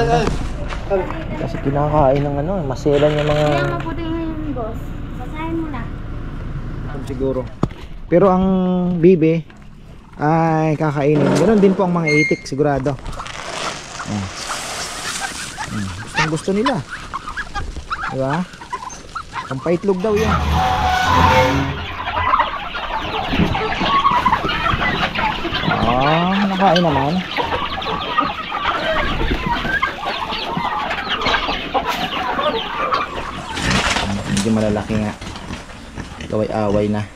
maganda. Kasi kinakain ng ano, maselan yung mga... Kaya mabuti ngayon, boss. Basahin mo na. Siguro. Pero ang bibe ay kakainin. Ganon din po ang mga itik, sigurado. Gustong gusto nila. Diba? Ang paitlog daw yan. Nakain naman. Medyo malalaki nga. Away-away na.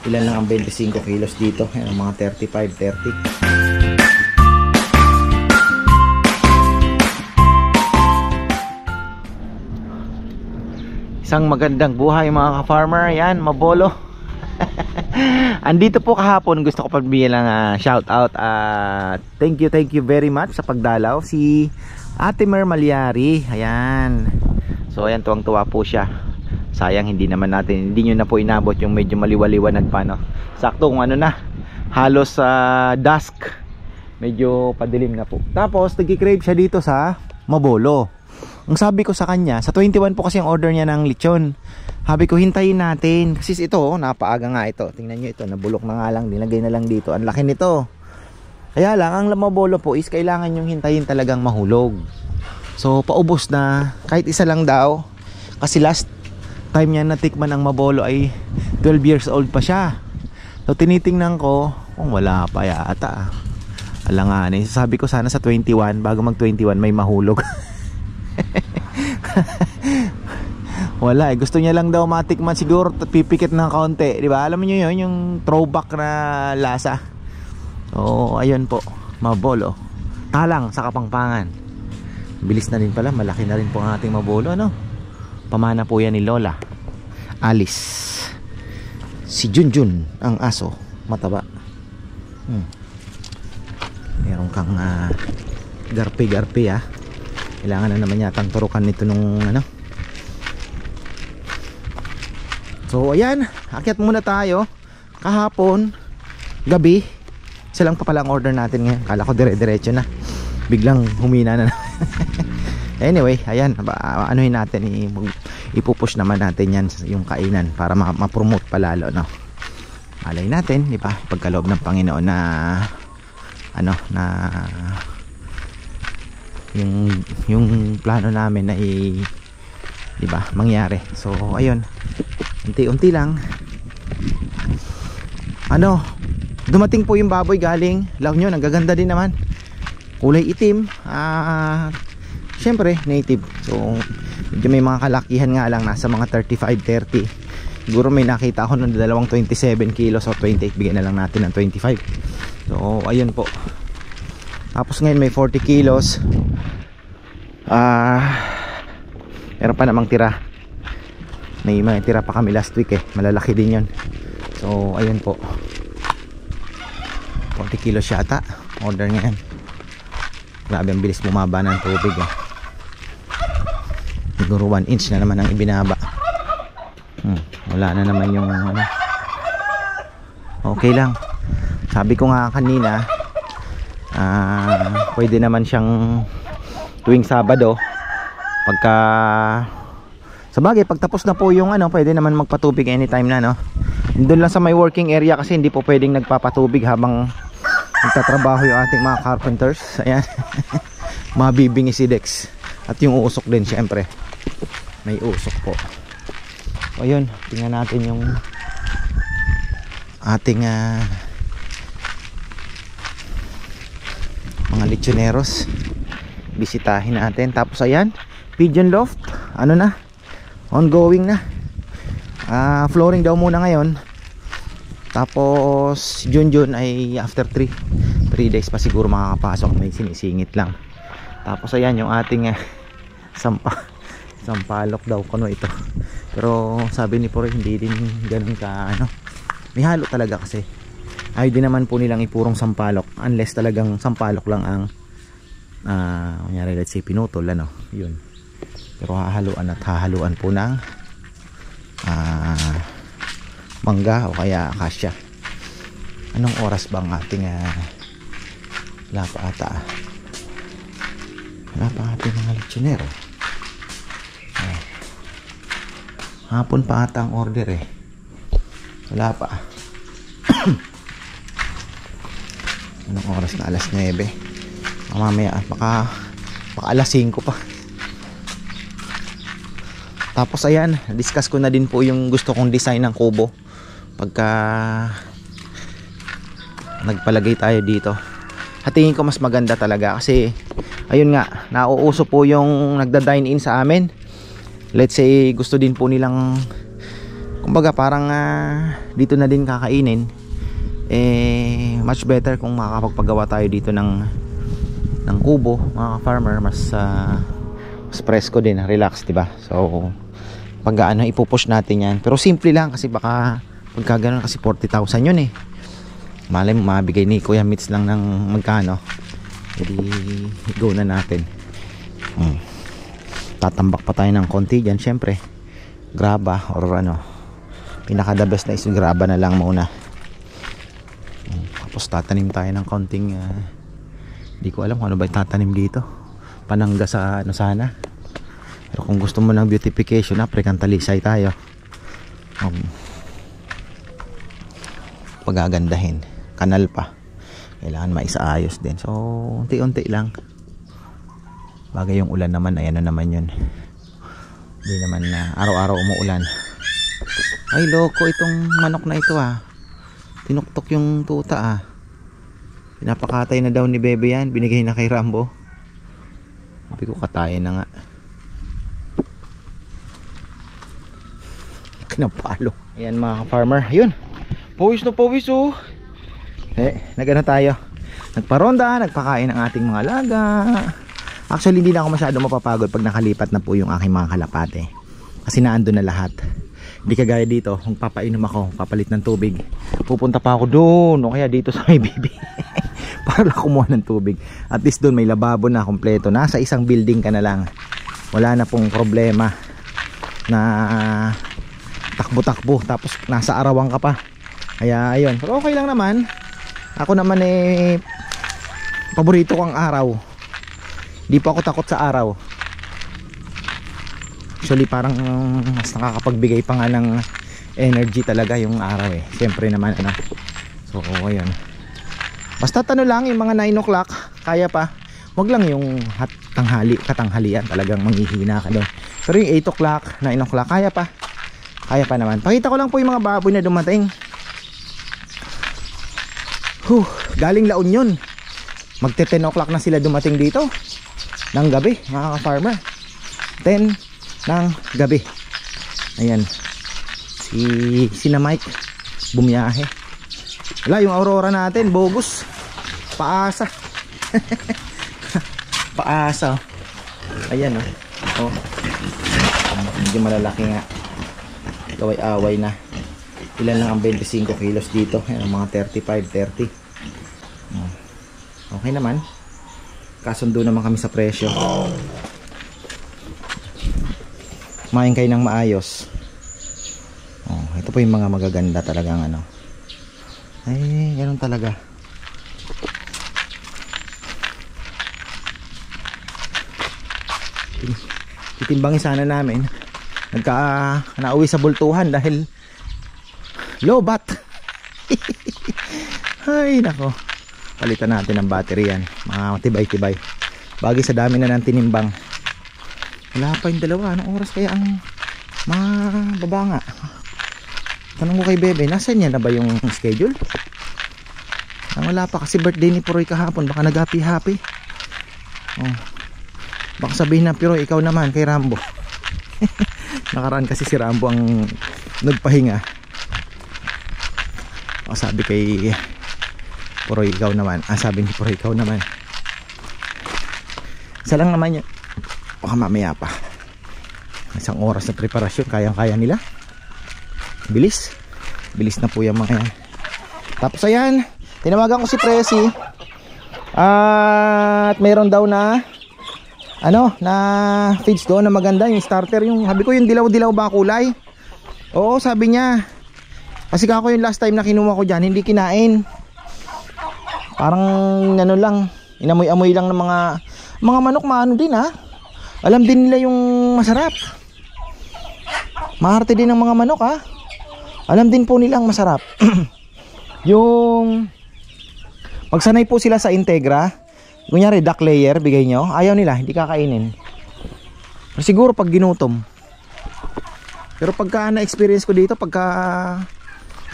Ilan lang ang 25 kilos dito? Yan, mga 35, 30. Isang magandang buhay mga ka-farmer. Yan, Mabolo. Andito po kahapon, gusto ko pagbigyan ng shout out. Thank you very much sa pagdalaw. Si Ate Mer Malyari. Ayan. So ayan, tuwang-tuwa po siya. Sayang hindi nyo na po inabot yung medyo maliwaliwanag pa, no? Sakto kung ano na, halos dusk, medyo padilim na po. Tapos nagki-crave siya dito sa Mabolo. Ang sabi ko sa kanya, sa 21 po kasi ang order niya ng lechon. Sabi ko hintayin natin kasi ito, napaaga nga ito. Tingnan nyo ito, nabulok na nga lang, dinagay na lang dito. Ang laki nito. Kaya lang ang Mabolo po is kailangan yung hintayin talagang mahulog. So paubos na, kahit isa lang daw. Kasi last time niya natikman ang Mabolo ay 12 years old pa siya. So tinitingnan ko kung wala pa yata. Alanganin, sabi ko sana sa 21, bago mag 21 may mahulog. Wala eh, gusto niya lang daw matikman siguro, pipikit ng kaunti, di ba? Alam niyo 'yun, yung throwback na lasa. So ayun po, Mabolo. Talang sa Kapampangan. Bilis na din pala, malaki na rin po ang ating Mabolo, ano? Pamana po yan ni Lola Alice. Si Junjun ang aso, mataba. Meron kang garpi-garpi Kailangan na naman yatang turukan nito nung ano. So ayan, akyat muna tayo. Kahapon, gabi, isa lang pa pala ang order natin ngayon. Kala ko dire-diretso na, biglang humina na. Anyway, ayan, anuhin natin, ipupush naman natin yan yung kainan para ma-promote palalo, no? Malay natin, di ba? Pagkaloob ng Panginoon na ano, na yung plano namin na di ba, mangyari. So, ayun. Unti-unti lang. Ano, dumating po yung baboy galing La Union, ang gaganda din naman. Kulay itim. Siyempre native. So medyo may mga kalakihan nga lang, nasa mga 35-30. Siguro may nakita ako ng dalawang 27 kilos o 28, bigyan na lang natin ng 25. So ayun po. Tapos ngayon may 40 kilos. Meron pa namang tira. May tira pa kami last week malalaki din yun. So ayun po, 40 kilos yata order ngayon. Grabe ang bilis bumaba ng tubig Siguro 1 inch na naman ang ibinaba. Wala na naman yung ano. Okay lang. Sabi ko nga kanina, pwede naman siyang tuwing Sabado pagka, sabagay pagtapos na po yung ano, pwede naman magpatubig anytime na, no? Doon lang sa may working area kasi hindi po pwedeng nagpapatubig habang nagtatrabaho yung ating mga carpenters. Ayan. Mabibingi si Dex. At yung usok din syempre. May usok po. O yun, tingnan natin yung ating mga lechoneros. Bisitahin natin. Tapos ayan, Pigeon Loft, ano na, ongoing na. Flooring daw muna ngayon. Tapos Junjun ay after 3 days pa siguro makakapasok. May sinisingit lang. Tapos ayan yung ating sampalok daw kuno ito. Pero sabi ni Pore hindi din ganun ka ano. May halo talaga kasi. Ayaw din naman po nilang ipurong sampalok unless talagang sampalok lang ang kunyari let's say pinutol, ano, yun. Pero hahaluan at hahaluan po ng mangga o kaya akasya. Anong oras bang ating lapa ata? Wala pa ating mga lechonero. Hapon pa ata ang order eh. Wala pa. Anong oras na? Alas 9. Mamaya baka alas 5 pa. Tapos ayan, discuss ko na din po yung gusto kong design ng kubo pagka nagpalagay tayo dito. At tingin ko mas maganda talaga kasi ayun nga, nauuso po yung nagda-dine in sa amin. Let's say gusto din po nilang kumbaga parang dito na din kakainin. Much better kung makakapagpagawa tayo dito ng kubo, mga farmer, mas presko din, relax, diba? So pag ipupush natin yan, pero simple lang kasi baka pagka ganun kasi 40,000 yun eh. Malay mo mabigay ni Kuya Mitz lang ng magkano, edi go na natin. Tatambak pa tayo ng konti dyan, syempre graba or ano, pinaka the best na is graba na lang muna. Tapos tatanim tayo ng konting di ko alam kung ano ba tatanim dito, panangga sa ano sana. Pero kung gusto mo ng beautification, African talisay tayo, pagagandahin. Kanal pa, kailangan maisaayos din. So unti-unti lang. Bagay yung ulan naman, ayan na naman yun. Hindi naman na araw-araw umuulan. Ay loko itong manok na ito tinuktok yung tuta pinapakatay na daw ni Bebe yan, binigay na kay Rambo. Sabi ko katayin na nga. Kinapalo. Ayan mga farmer, yun, pawis na pawis nagano tayo, nagparonda, nagpakain ng ating mga alaga. Actually hindi na ako masyado mapapagod pag nakalipat na po yung aking mga kalapate kasi naandun na lahat. Hindi kagaya dito, kung papainom ako, papalit ng tubig, pupunta pa ako doon o kaya dito sa may bibi para lang kumuha ng tubig. At least doon may lababo na kompleto, nasa isang building ka na lang, wala na pong problema na takbo-takbo tapos nasa arawan ka pa. Kaya ayun, pero okay lang naman. Ako naman paborito ko ang araw. Di pa ako takot sa araw. Actually parang mas nakakapagbigay pa nga ng energy talaga yung araw Siyempre naman So ayun. Basta lang yung mga 9 o'clock kaya pa. Wag lang yung katanghalian, talagang manghihina ka doon. Pero yung 8 o'clock, 9 o'clock kaya pa. Kaya pa naman. Pakita ko lang po yung mga baboy na dumating. Galing La Union. Magte 10 o'clock na sila dumating dito ng gabi mga ka-farmer. 10 ng gabi. Ayan, si na Mike bumiyahe. Wala yung Aurora natin, bogus, paasa. Paasa. Ayan medyo malalaki nga, away na. Ilan lang ang 25 kilos dito. Ayan, mga 35, 30. Okay naman, kasundo naman kami sa presyo. Kumain kayo ng maayos. Ito po yung mga magaganda talagang ay ganun talaga. Titimbangin sana namin, nauwi sa bultuhan dahil lobat. Ay nako, palitan natin ng battery yan, mga tibay-tibay. Bagay sa dami na ng tinimbang. Wala pa yung dalawa. Anong oras kaya ang mga babanga? Tanong ko kay Bebe, nasan yan na ba yung schedule? Wala pa kasi birthday ni Puroy kahapon. Baka nag-happy-happy. Baka sabihin na, pero ikaw naman kay Rambo. Nakaraan kasi si Rambo ang nagpahinga. Sabi kay Puroy, ikaw naman. Sabi ni Puroy, ikaw naman. Isa lang naman yun. Baka mamaya pa. Isang oras na preparasyon, kayang-kaya nila. Bilis na po yung mga yan. Tapos ayan, tinawagan ko si Presi at meron daw na na feeds doon na maganda, yung starter, yung sabi ko yung dilaw-dilaw ba kulay. Oo, sabi niya. Kasi kako yung last time na kinuha ko dyan, hindi kinain. Parang lang, inamoy-amoy lang ng mga mga manok maano din ha. Alam din nila yung masarap. Maarte din ng mga manok ha. Alam din po nilang masarap. Yung pagsanay po sila sa Integra, kunyari duck layer bigay nyo, ayaw nila, hindi kakainin. Pero siguro pag ginutom. Pero pagka na-experience ko dito, pagka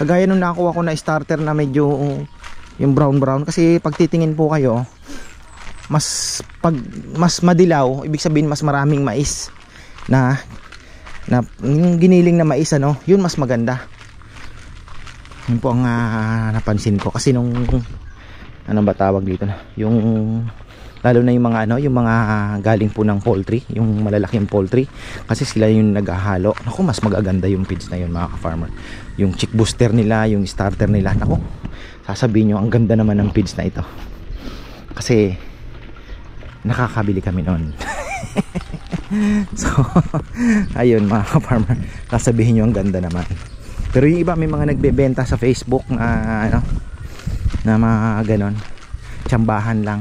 kagaya nung nakuha ko na starter na medyo yung brown kasi pag titingin po kayo, mas madilaw, ibig sabihin mas maraming mais na yung giniling na mais ano, yun mas maganda. Yun po ang napansin ko kasi nung ano ba tawag dito na, yung lalo na yung mga ano, yung mga galing po ng poultry, yung malalaking poultry kasi sila yung naghahalo. Naku, mas magaganda yung feeds na yun mga ka-farmer. Yung chick booster nila, yung starter nila, naku, sasabihin nyo ang ganda naman ng feeds na ito kasi nakakabili kami noon. So ayun mga ka-farmer, sasabihin nyo ang ganda naman. Pero yung iba may mga nagbebenta sa Facebook na ano, na mga ganon, tsambahan lang.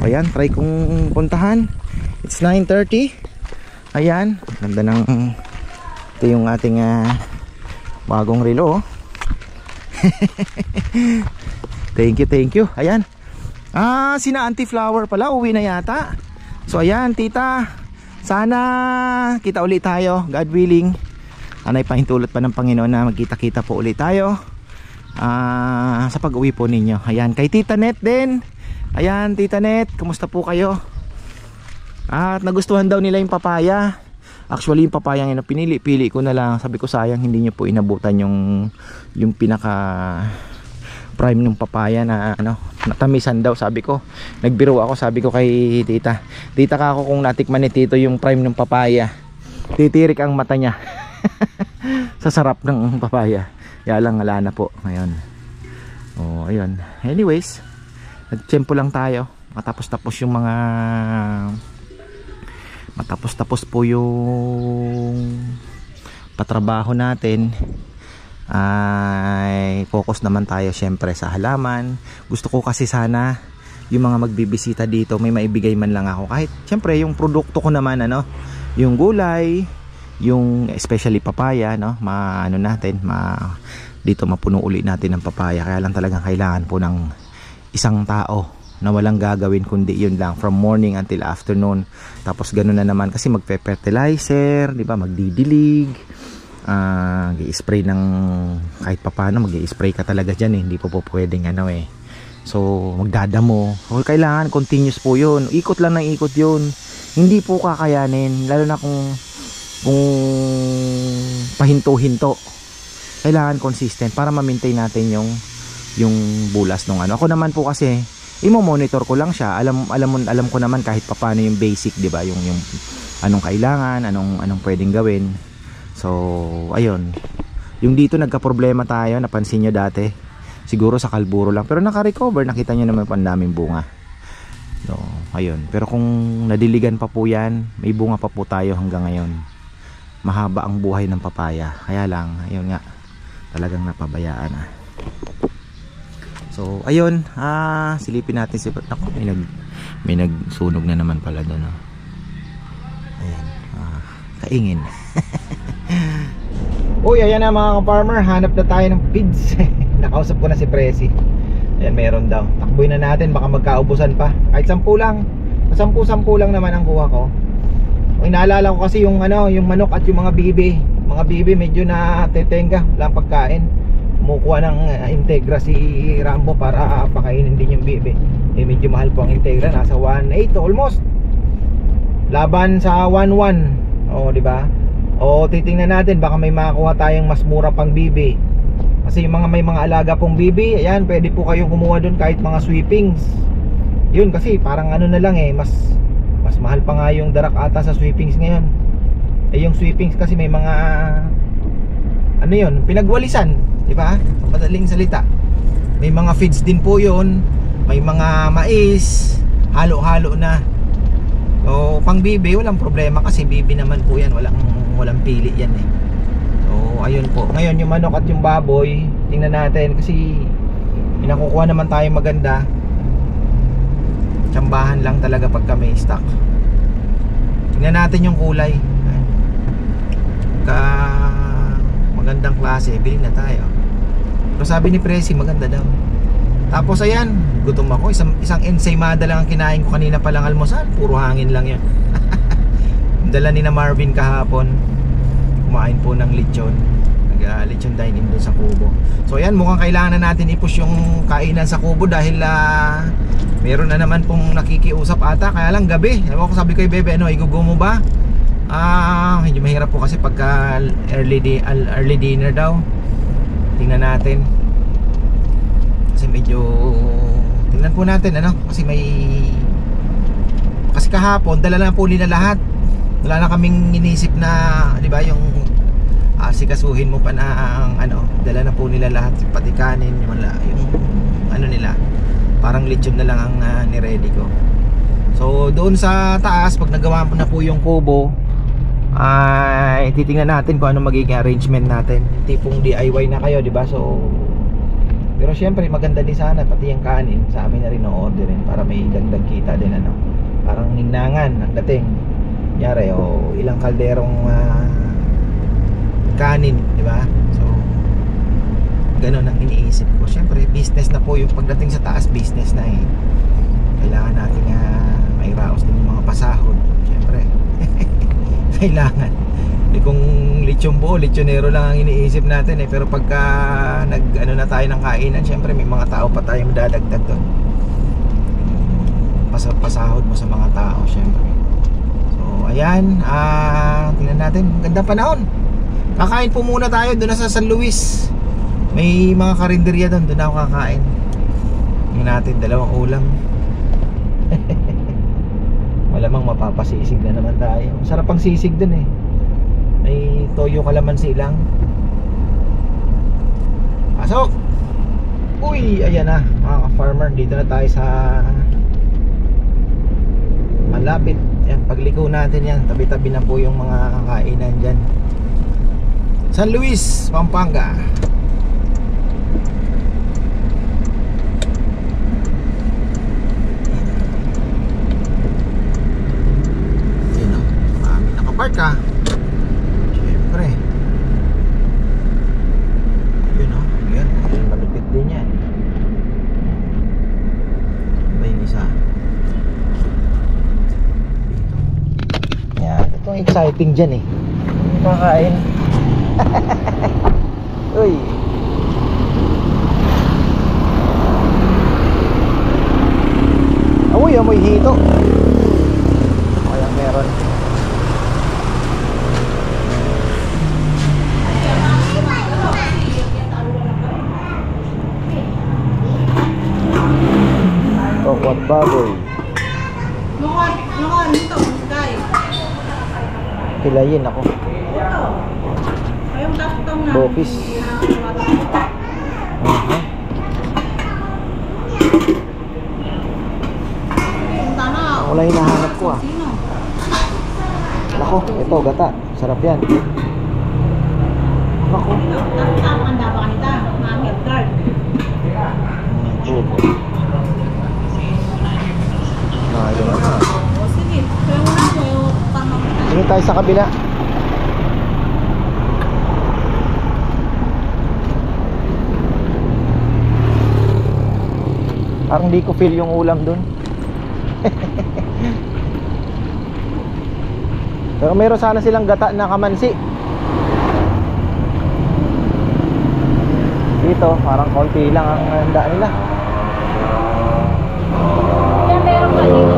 Ayan, try kong puntahan. It's 9:30. Ayan, ganda ng ito yung ating bagong relo. Thank you. Ayan. Sina Auntie Flower pala, uwi na yata. So ayan, tita, sana kita ulit tayo, God willing. Anay pahintulot pa ng Panginoon na magkita-kita po ulit tayo sa pag-uwi po ninyo. Ayan, kay Tita Net din. Ayan, Tita Net, kumusta po kayo? At nagustuhan daw nila yung papaya. Actually yung papaya nga pinili ko na lang. Sabi ko sayang hindi nyo po inabutan yung pinaka prime ng papaya na ano, natamisan daw. Sabi ko, nagbiro ako, sabi ko kay tita ka ako kung natikman ni Tito yung prime ng papaya, titirik ang mata niya. Sa sarap ng papaya. Kaya lang wala na po ngayon. Ayun. Anyways, nagtiyempo lang tayo. Matapos yung mga matapos po yung patrabaho natin. Ay focus naman tayo syempre sa halaman. Gusto ko kasi sana yung mga magbibisita dito may maibigay man lang ako, kahit syempre yung produkto ko naman ano, yung gulay, yung especially papaya no, dito mapuno uli natin ng papaya. Kaya lang talagang kailangan po ng isang tao na walang gagawin kundi yun lang from morning until afternoon. Tapos ganoon na naman kasi magfe-fertilizer, di ba, magdidilig, i-spray ng kahit papaano, mag-i-spray ka talaga dyan eh. Hindi po pwedeng ano eh. So magdadamo. So, kailangan continuous po yun. Ikot lang ng ikot yun. Hindi po kakayanin. Lalo na kung pahinto-hinto. Kailangan consistent para ma-maintain natin yung bulas nung ano. Ako naman po kasi imo-monitor ko lang siya. Alam ko naman kahit papaano yung basic, 'di ba? Yung anong kailangan, anong pwedeng gawin. So, ayun. Yung dito nagka-problema tayo, napansin niyo dati. Siguro sa kalburo lang, pero naka-recover, nakita niyo naman ang daming bunga. So, ayun. Pero kung nadiligan pa po 'yan, may bunga pa po tayo hanggang ngayon. Mahaba ang buhay ng papaya. Kaya lang, ayun nga, talagang napabayaan na. So, ayun, silipin natin si ako, may nagsunog na naman pala doon. Ayan, kaingin. Uy, ayan na mga ka-farmer, hanap na tayo ng feeds. Nakausap ko na si Presi. Ayan, meron daw. Takboy na natin, baka magkaubusan pa. Kahit 10 lang. 10 lang naman ang kuha ko. Inaalala ko kasi yung manok at yung mga bibi. Mga bibi medyo na tetenga, walang pagkain. Kumukuha ng Integra si Rambo para pakainin din yung bibi. Medyo mahal po ang Integra, nasa 1.8 almost. Laban sa 1.1. Di ba? Titingnan natin baka may makakuha tayong mas mura pang bibi. Kasi yung may mga alaga pong bibi, ayan, pwede po kayong kumuha doon kahit mga sweepings. Yun kasi parang ano na lang mas mahal pa nga yung darak ata sa sweepings ngayon. Yung sweepings kasi may mga pinagwalisan, di ba? Madaling salita. May mga feeds din po yun. May mga mais, halo-halo na. So, pang bibi, walang problema kasi bibi naman po yan. Walang pili yan eh. So, ayun po. Ngayon, yung manok at yung baboy, tingnan natin kasi pinakukuha naman tayo maganda. Tsambahan lang talaga pagka may stock. Tingnan natin yung kulay. Ka magandang klase, bili na tayo. Pero sabi ni Presi maganda daw. Tapos ayan, gutom ako. Isang ensaymada lang ang kinain ko kanina palang almusal. Puro hangin lang yun. Dala ni na Marvin kahapon. Kumain po ng lechon. Lechon dine-in doon sa Kubo. So ayan, mukhang kailangan na natin i-push yung kainan sa Kubo dahil meron na naman pong nakikiusap ata. Kaya lang gabi. Ewan ko, sabi kay Bebe, ano, igugo mo ba? Medyo mahirap po kasi pagka early dinner daw. Tingnan natin. Kasi medyo tingnan po natin ano, kasi kahapon dala na po nila lahat. Wala na kaming inisip na, di ba, yung sikasuhin mo pa na ang ano, dala na po nila lahat, pati kanin, wala yung ano nila. Parang lechon na lang ang ni-ready ko. So doon sa taas, pag nagawa mo na po yung kubo, ay titingnan natin kung ano magiging arrangement natin. Tipong DIY na kayo, di ba? So pero syempre maganda din sana pati yung kanin sa amin na rin o-orderin para may dagdag kita din, ano. Parang ninangan ang dating. Kunyari, ilang kalderong kanin, di ba? So ganun ang iniisip ko. Syempre business na po yung pagdating sa taas, business na eh. Kailangan natin mairaos din yung mga pasahod. Syempre kailangan. Kung lechon buo, lechonero lang ang iniisip natin eh. Pero pagka nag-ano na tayo ng kainan, syempre may mga tao pa tayong dadagdag doon. Pasahod mo sa mga tao, syempre. So ayan, tingnan natin. Ganda panahon. Kakain po muna tayo doon na sa San Luis. May mga karinderya doon, doon ako kakain. Tingnan natin, dalawang ulam. Malamang mapapasisig na naman tayo. Sarap ang sisig doon eh. May toyo kalamansi lang. Pasok! Uy, ayan na mga farmer, dito na tayo sa malapit. Yan, pagliko natin yan, tabi-tabi na po yung mga kainan dyan. San Luis, Pampanga. Yan o, marami nakapark ha. Siyempre. Yun o, yan, malupit din yan. Ba yung isa? Yan, itong exciting dyan eh. Kakain. Uy. Amoy, amoy hito. Kaya meron. Tokwat baboy. Noon, ito, guys. Kilayin ako. Ayong datong na. Bopis. Wala hinahanap ko ah. Nako, ito gata. Sarap yan. Nako. Tama ang dapat kanita. Mami at guard. Ayun na. O sige, kaya mo na mo yung tamang. Tingin tayo sa kabila. Parang di ko feel yung ulam dun. Pero meron sana silang gata na kamansi. Dito parang konti lang ang handa nila. Kuya, meron ba dito?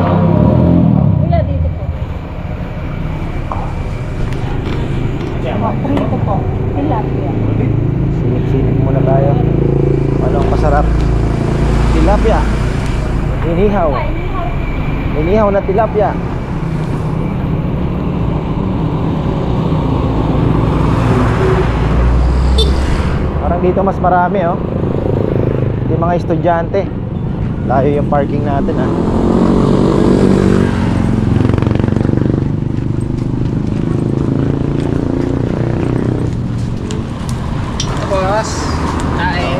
Kuya, dito po. Prito po. Tilapia. Silip-silip muna tayo. Ano ang masarap? Tilapia. Inihaw. Inihaw na tilapia. Parang dito mas marami oh. Yung mga estudyante. Layo yung parking natin ah. Boss,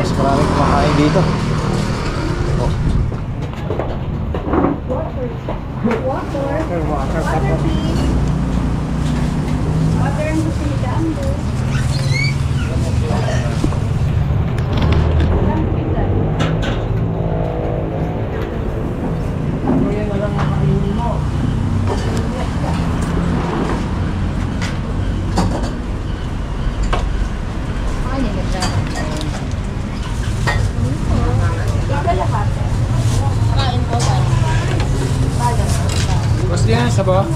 Mas maraming kumakain dito. Oh. Water and sinigang. Gusto niya sa ba?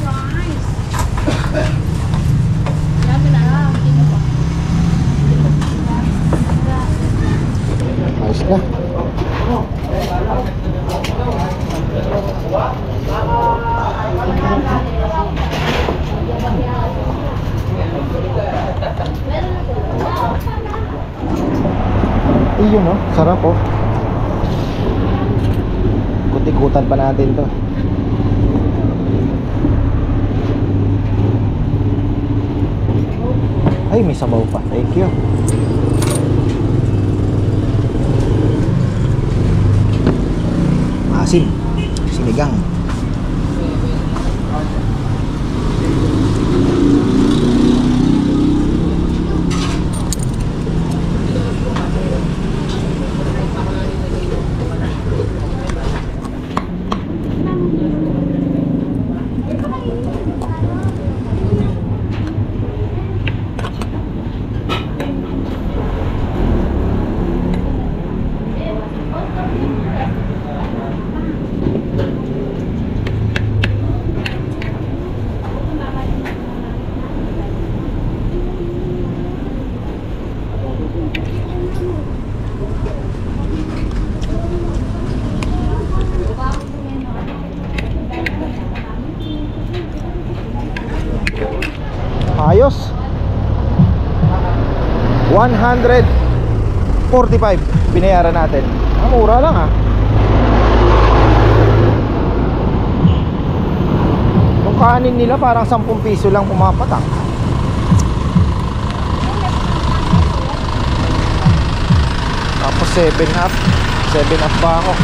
Ayos na. Iyon no, sarap oh. Kutik-kutan pa natin to. Ay, may sabaw pa. Thank you. Asin. Sinigang. Ayos. 145 binayaran natin. Ang mura lang ah. Yung kanin nila parang 10 piso lang pumapatak. Tapos 7 up. 7 up pa ako.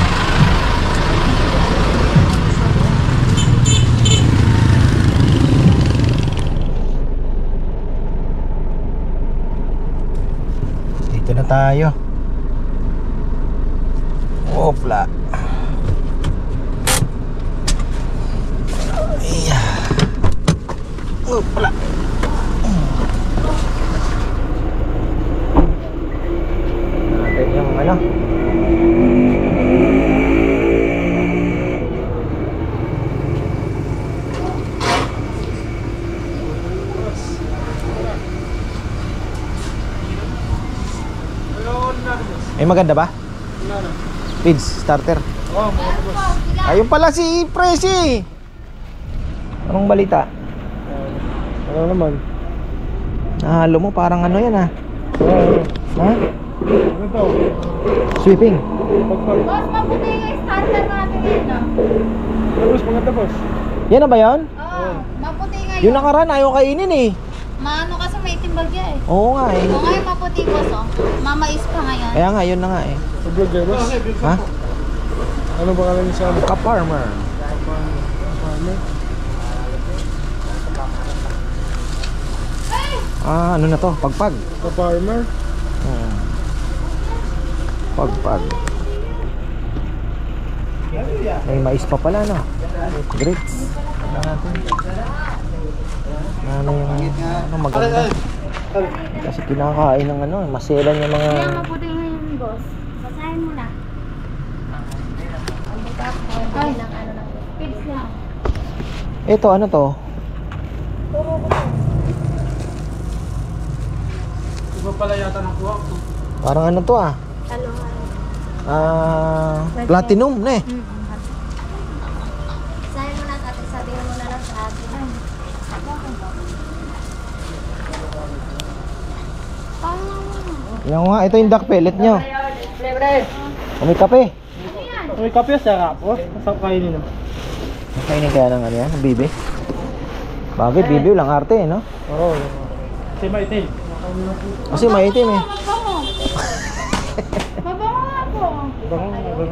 Dito na tayo. Opla. Iya. Opla. Natin yung ano. Eh maganda ba? Pids, starter. Ayun pala si Presi. Anong balita? Ano naman? Nahalo mo parang ano yan ah. Ha? Ano to? Sweeping. Boss, mabuti yung starter natin yun, no? Tapos maganda boss. Yan na ba yun? Oo, maputi ngayon. Yung nakaraan ayaw kainin eh. Maano kasi may timbagya eh. Oo nga eh. O ngayon maputi, boss, oh. Mamais pa ngayon. Kaya nga yun na nga eh. Vlog kayo boss? Ha? Ano ba kalan niya sa ano? Ka-farmer. Farmer? Ah, ano na to? Pagpag. Ka-farmer? Pagpag. May mais pa pala no. Grits. Ano natin? Ano yung ano maganda. Kasi kinakain ng ano, maselan yung mga. Kaya maputi ngayon, boss. Basahin mo na. Ay, ng ano lang. Pids lang. Ito ano to? Iba pala yata ng kuha ko. Parang ano to ah? Ano? Platinum na eh. Basahin mo na at sabihin mo na lang sa atin. Yan nga, ito yung duck pellet nyo. May kape. May kape sarap po. Masarap kainin no? Kainin kaya ng ano yan, ng bibi. Bagay, bibi walang arte eh, no? Oo. Kasi maitim. Kasi maitim eh. Mabango nga po. Bango.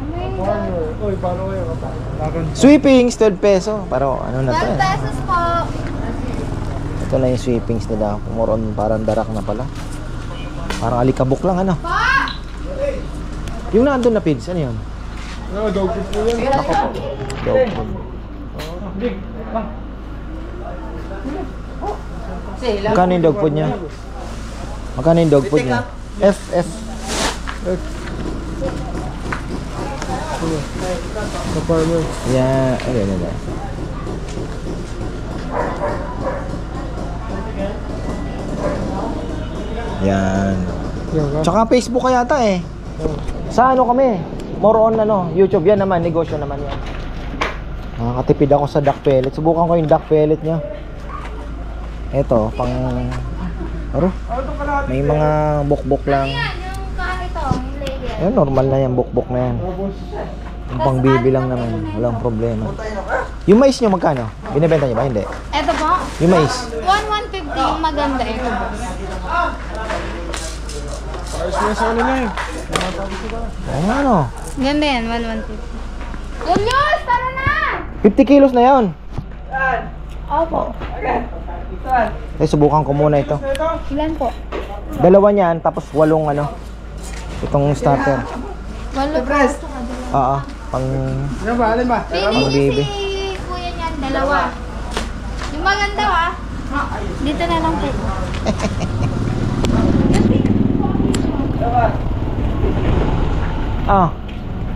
Amoy Uy, paano kayo? Sweepings, 12 peso. Pero ano na to 12 eh. pesos po. Ito na yung sweepings nila. Moron, parang darak na pala. Parang alikabok lang ano. Pa! Yung nandun na pids, ano yun? No, dog food po yan. Dog food. Big. Magkano yung dog food niya? Magkano yung dog food niya? F. The farmer. Yeah, ayun. Yan. Tsaka Facebook kaya yata eh. Sa ano kami? More on ano, YouTube yan naman, negosyo naman yan. Nakakatipid ako sa duck pellet. Subukan ko yung duck pellet niya. Ito, pang may mga bukbok lang. Yan, yung kahit ito, yung layer. Ayun, normal na yan, bukbok na yan. Yung pang bibi lang naman, walang problema. Yung mais nyo magkano? Binibenta nyo ba? Hindi. Ito po, Yung mais. 150 yung maganda ito. Ayos na sa kanila eh. Ayun ano. Ganda yan, 150. Julius, tara na! 50 kilos na yun. Opo. Subukan ko muna ito. Ilan po? Dalawa niyan, tapos 8 ano. Itong starter. Walo po. Oo, pang Ano ba? Alin ba? Pili bibi. si kuya niyan, dalawa. Yung maganda ah. Dito na lang po.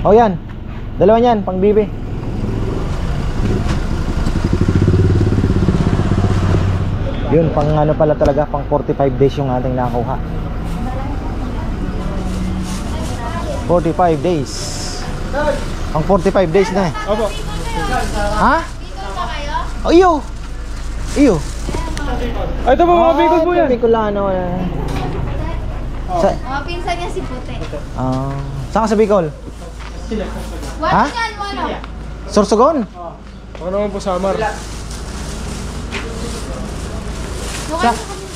Oh yan. Dalawa niyan, pang bibi. Yun, pang ano pala talaga, pang 45 days yung ating nakuha. 45 days. Pang 45 days na eh. Opo. Ha? Dito na kayo? Oh, iyo. Iyo. Ay, ito po mga bacon po yan. Bicolano. Sa, Mga pinsan niya si Puti. saan ka sa Bicol? Walo Ha? yan, walo. Sorsogon? Ako naman po Samar. Sa?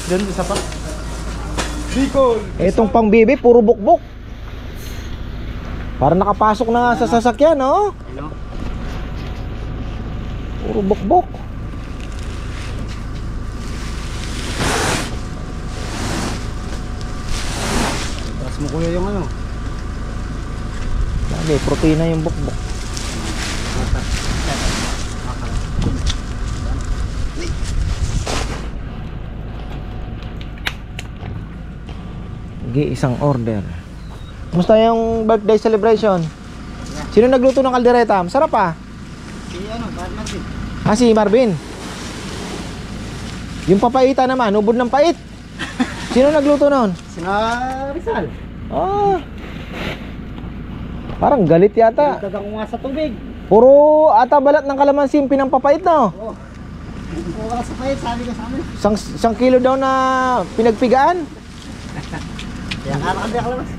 Diyan, isa pa. Bicol. Itong pang bibi, puro bukbok. Parang nakapasok na nga sa sasakyan, no? Puro bukbok. Taas mo kuya yung ano. Lagi, protina yung bukbok. Isang order. Kumusta yung birthday celebration? Sino nagluto ng kaldereta? Masarap ah. Marvin. Si Marvin. Yung papaita naman, ubod ng pait. Sino nagluto nun? Sina Rizal. Parang galit yata. Tagang nga sa tubig. Puro ata balat ng kalamansi yung pinampapait, no? Wala sa payat, sabi ka sa amin. Isang kilo daw na pinagpigaan. Kaya kakakandi ako lang sa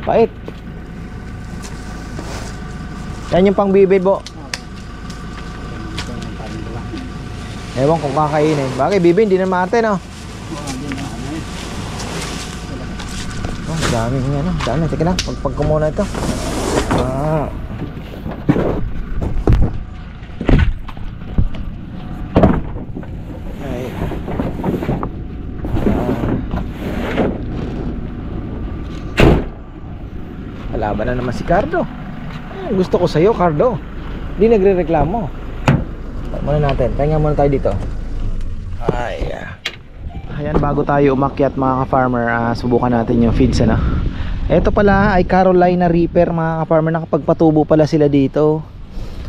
Pait. Yan yung pang bibid mo. Ewan kung kakainin. Bakit bibid? Hindi na mate, no? Oh, dami nga, no? Dami. Teka lang. Pagpag ko muna ito. Ay. Kalaban na naman si Cardo. Gusto ko sa'yo, Cardo. Hindi nagre-reklamo. Muna natin. Pahinga muna tayo dito. Ayan, bago tayo umakyat mga ka-farmer, subukan natin yung feeds, ano. Ito pala ay Carolina Reaper mga ka-farmer. Nakapagpatubo pala sila dito.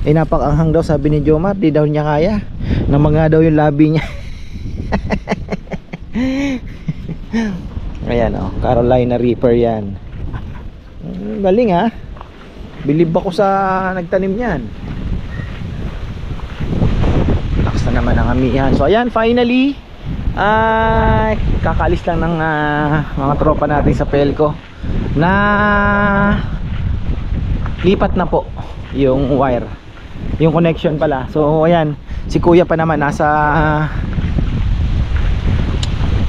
Napakanghang daw, sabi ni Jomar. Di daw niya kaya. Namanga daw yung labi niya. Ayan, oh, Carolina Reaper yan. Galing ha. Bilib ako sa nagtanim niyan. Lakas na naman ang amihan. So ayan, finally kakaalis lang ng mga tropa natin sa Pelco na lipat na po yung wire, yung connection pala. So ayan, si kuya pa naman nasa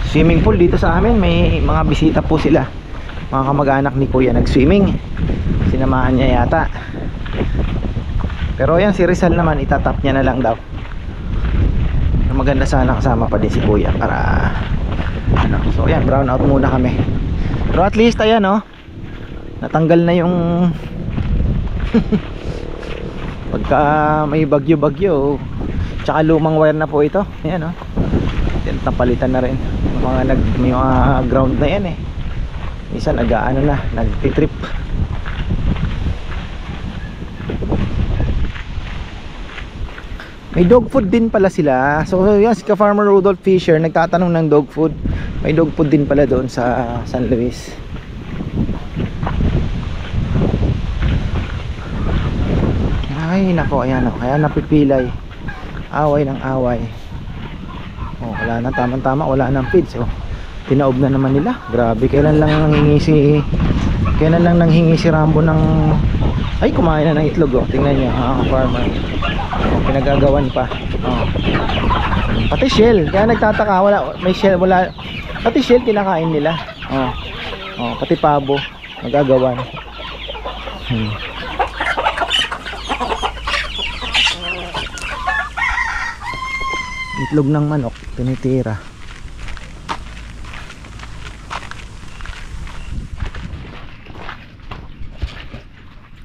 swimming pool dito sa amin. May mga bisita po sila, mga kamag-anak ni kuya nag-swimming. Si Sinamahan niya yata. Pero yan si Rizal naman, itatap niya na lang daw. Maganda sana kasama pa din si Kuya para ano. So yan, brown out muna kami. Pero at least ayan oh, natanggal na yung pagka may bagyo-bagyo. Tsaka lumang wire na po ito. Ayan oh, napalitan na rin may mga ground na yan eh. Isa nag-ano na, nagtitrip. May dog food din pala sila. So yan, si Ka-Farmer Rudolph Fisher nagtatanong ng dog food. May dog food din pala doon sa San Luis. Ay nako, ayan o, kaya napipilay. Away ng away. Oh, wala na, tamang-tama, wala nang feed. So tinaob na naman nila. Grabe, kailan lang nanghingi si Rambo ng ay, kumain na ng itlog oh. Tingnan niyo, Ka-Farmer. Oh, pinagagawan pa. Oh. Pati shell, kaya nagtataka, may shell, wala. Pati shell kinakain nila. Oh. Oh, pati pabo nagagawan. Itlog ng manok tinitira.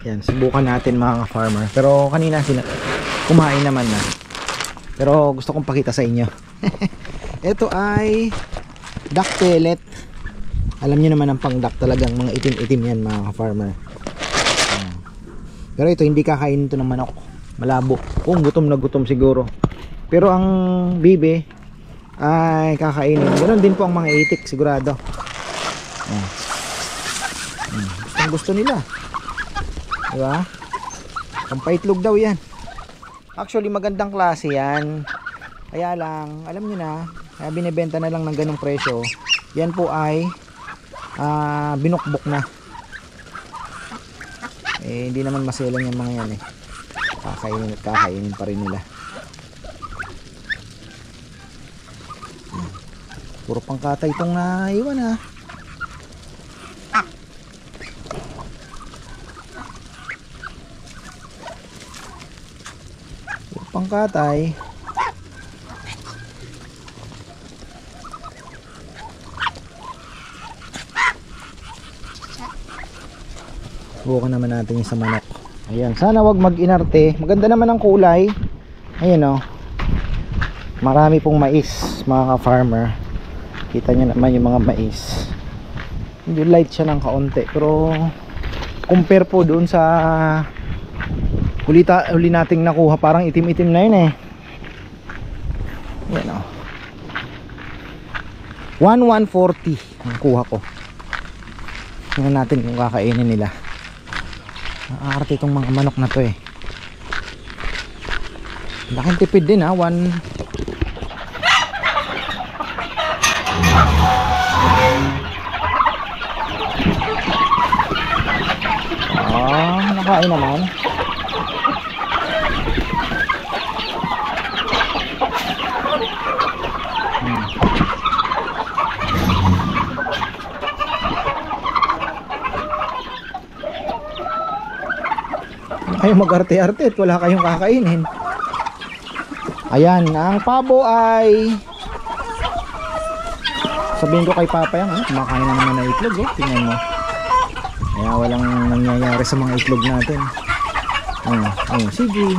Yan, subukan natin mga ka-farmer. Pero kanina sila kumain naman na. Pero gusto kong pakita sa inyo. Ito ay duck pellet. Alam niyo naman ang pang duck, talagang mga itim-itim yan mga ka-farmer. Pero ito hindi kakainin ito ng manok. Malabo. Kung gutom na gutom siguro. Pero ang bibe ay kakainin. Ganoon din po ang mga itik sigurado. Gusto nila. Diba? Pampaitlog daw yan. Actually magandang klase yan. Kaya lang, alam nyo na, kaya binibenta na lang ng ganong presyo. Yan po ay binukbok na. Eh hindi naman maselan yung mga yan eh. Kakainin at kakainin pa rin nila. Puro pangkatay itong naiwan ha. Pangkatay. Bukan naman natin yung sa manok. Ayan, sana wag mag-inarte. Maganda naman ang kulay. Ayan o. Marami pong mais mga ka-farmer. Kita nyo naman yung mga mais. Hindi light siya ng kaunti. Pero compare po doon sa huli nating nakuha, parang itim-itim na yun eh. Yan o. 1,140 ang kuha ko. Tingnan natin kung kakainin nila. Aarte itong mga manok na to eh. Laking tipid din ha. Nakain naman. Kayo mag-arte-arte at wala kayong kakainin. Ayan, ang pabo ay sabihin ko kay Papa yan, kumakain na naman na itlog oh. Tingnan mo. Kaya walang nangyayari sa mga itlog natin. Sige.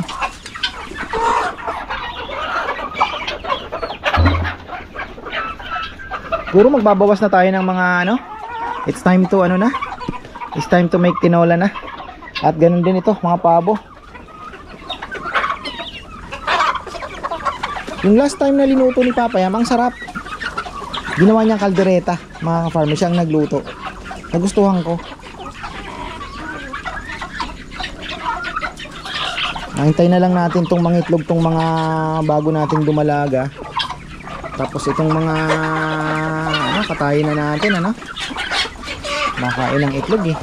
Puro magbabawas na tayo ng mga it's time to it's time to make tinola na. At ganun din ito mga pabo. Yung last time na linuto ni Papa Yam, ang sarap. Ginawa niyang kaldereta mga ka-farmer, siyang nagluto. Nagustuhan ko. Nahintay na lang natin tong mga itlog, tong mga bago nating dumalaga. Tapos itong mga katayin na natin makain ng itlog eh.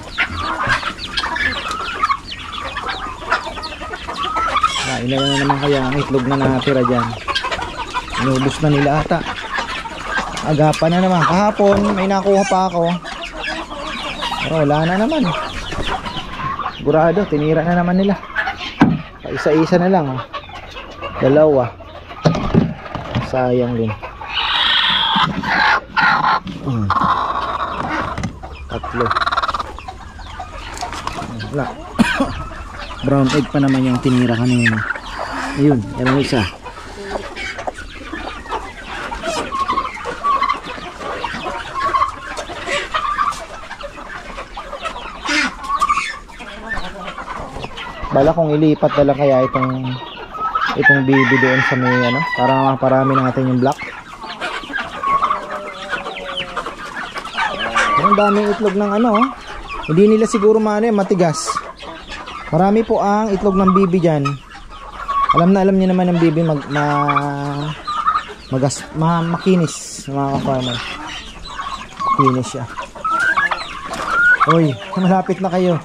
Kain na naman kaya ang itlog na natira dyan. Inubos na nila ata. Agapan na naman. Kahapon may nakuha pa ako. Pero wala na naman. Sigurado, tinira na naman nila. Isa-isa na lang. Oh. Dalawa. Sayang din. Tatlo. Wala. Brown egg pa naman yung tinira kanina. Ayun, yan ang isa. Bala kong ilipat na lang kaya itong baby doon sa may ano, para maparami natin yung black. Ang daming itlog ng ano, hindi nila siguro matigas. Marami po ang itlog ng bibi dyan. Alam niyo naman ng bibi makinis, mga ka-farmer. Makinis siya. Uy, malapit na kayo.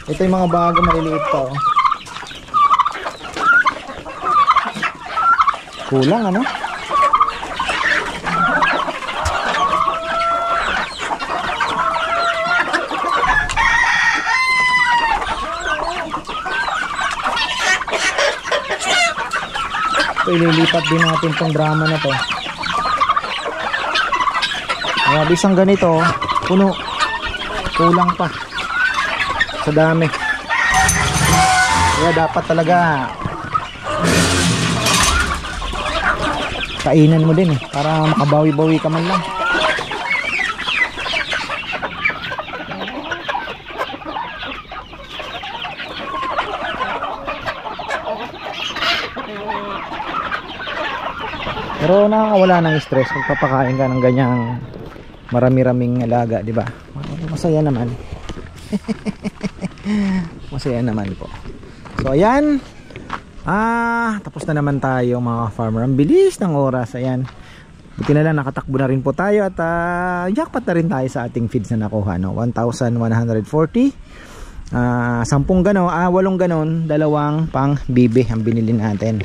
Ito yung mga bago maliliit pa. Oh. Kulang ano? Ito, ililipat din natin tong drama na to. Isang ganito, puno. Kulang pa sa dami. Kaya dapat talaga kainan mo din para makabawi-bawi ka man lang. Pero nakakawala ng stress kung papakain ka ng ganyang marami-raming alaga, di ba? Masaya naman. Masaya naman po. So ayan. Tapos na naman tayo mga farmer. Ang bilis ng oras. Ayan. Buti na lang nakatakbo na rin po tayo at jackpot na rin tayo sa ating feeds na nakuha, no? 1,140. 10 ganon, 8 ganon, 2 pang bibi ang binili natin.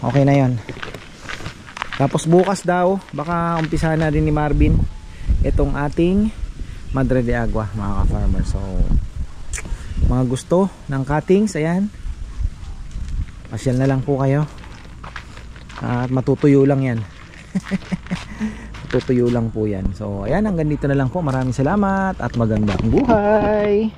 Okay na 'yon. Tapos bukas daw baka umpisa na rin ni Marvin itong ating Madre de Agua, mga ka-farmer. So mga gusto ng cuttings, ayan, pasyal na lang po kayo at matutuyo lang yan. Matutuyo lang po yan. So ayan, hanggang dito na lang po. Maraming salamat at magandang buhay.